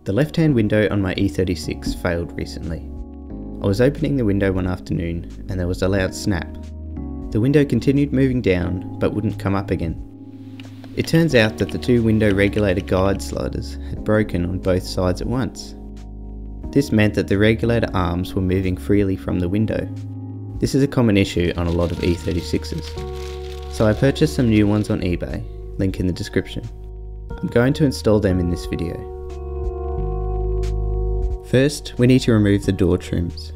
The left-hand window on my E36 failed recently. I was opening the window one afternoon and there was a loud snap. The window continued moving down but wouldn't come up again. It turns out that the two window regulator guide sliders had broken on both sides at once. This meant that the regulator arms were moving freely from the window. This is a common issue on a lot of E36s. So I purchased some new ones on eBay, link in the description. I'm going to install them in this video. First, we need to remove the door trims.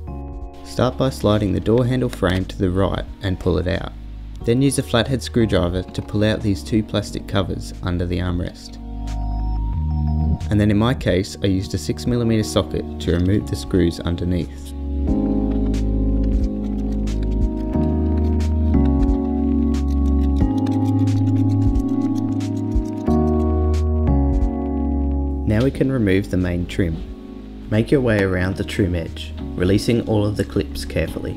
Start by sliding the door handle frame to the right and pull it out. Then use a flathead screwdriver to pull out these two plastic covers under the armrest. And then in my case, I used a 6mm socket to remove the screws underneath. Now we can remove the main trim. Make your way around the trim edge, releasing all of the clips carefully.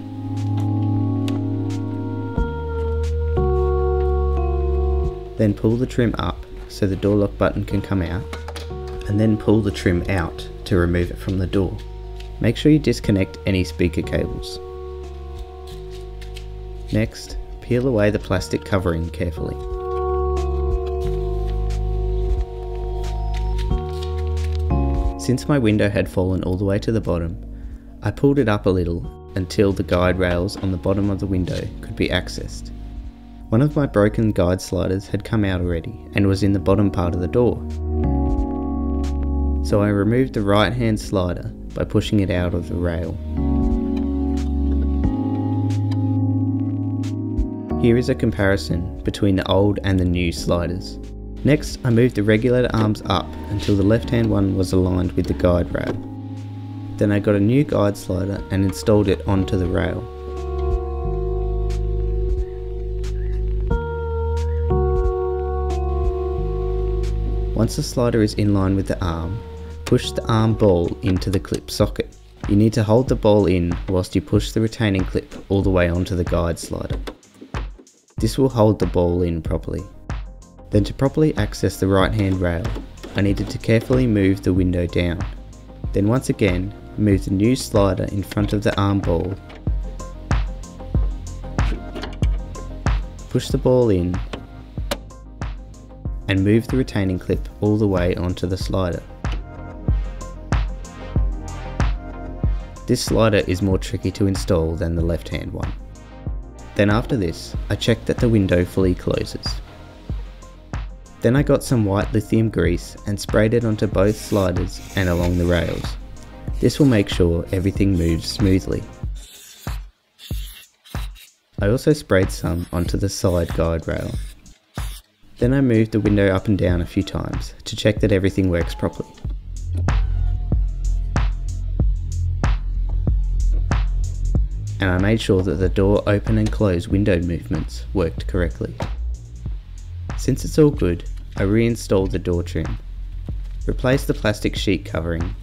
Then pull the trim up so the door lock button can come out, and then pull the trim out to remove it from the door. Make sure you disconnect any speaker cables. Next, peel away the plastic covering carefully. Since my window had fallen all the way to the bottom, I pulled it up a little until the guide rails on the bottom of the window could be accessed. One of my broken guide sliders had come out already and was in the bottom part of the door. So I removed the right hand slider by pushing it out of the rail. Here is a comparison between the old and the new sliders. Next, I moved the regulator arms up until the left hand one was aligned with the guide rail. Then I got a new guide slider and installed it onto the rail. Once the slider is in line with the arm, push the arm ball into the clip socket. You need to hold the ball in whilst you push the retaining clip all the way onto the guide slider. This will hold the ball in properly. Then to properly access the right hand rail, I needed to carefully move the window down. Then once again, move the new slider in front of the arm ball. Push the ball in and move the retaining clip all the way onto the slider. This slider is more tricky to install than the left hand one. Then after this, I checked that the window fully closes. Then I got some white lithium grease and sprayed it onto both sliders and along the rails. This will make sure everything moves smoothly. I also sprayed some onto the side guide rail. Then I moved the window up and down a few times to check that everything works properly. And I made sure that the door open and close window movements worked correctly. Since it's all good, I reinstalled the door trim, replaced the plastic sheet covering,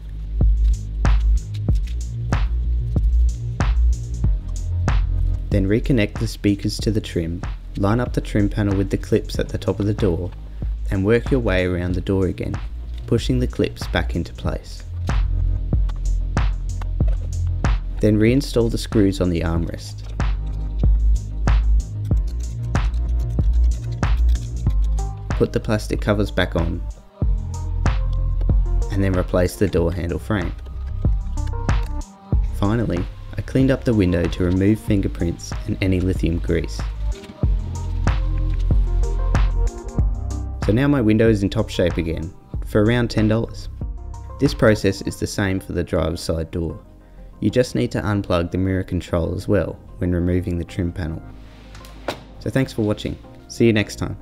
then reconnect the speakers to the trim, line up the trim panel with the clips at the top of the door, and work your way around the door again, pushing the clips back into place. Then reinstall the screws on the armrest. Put the plastic covers back on, and then replace the door handle frame. Finally, I cleaned up the window to remove fingerprints and any lithium grease. So now my window is in top shape again, for around $10. This process is the same for the driver's side door. You just need to unplug the mirror control as well when removing the trim panel. So thanks for watching, see you next time.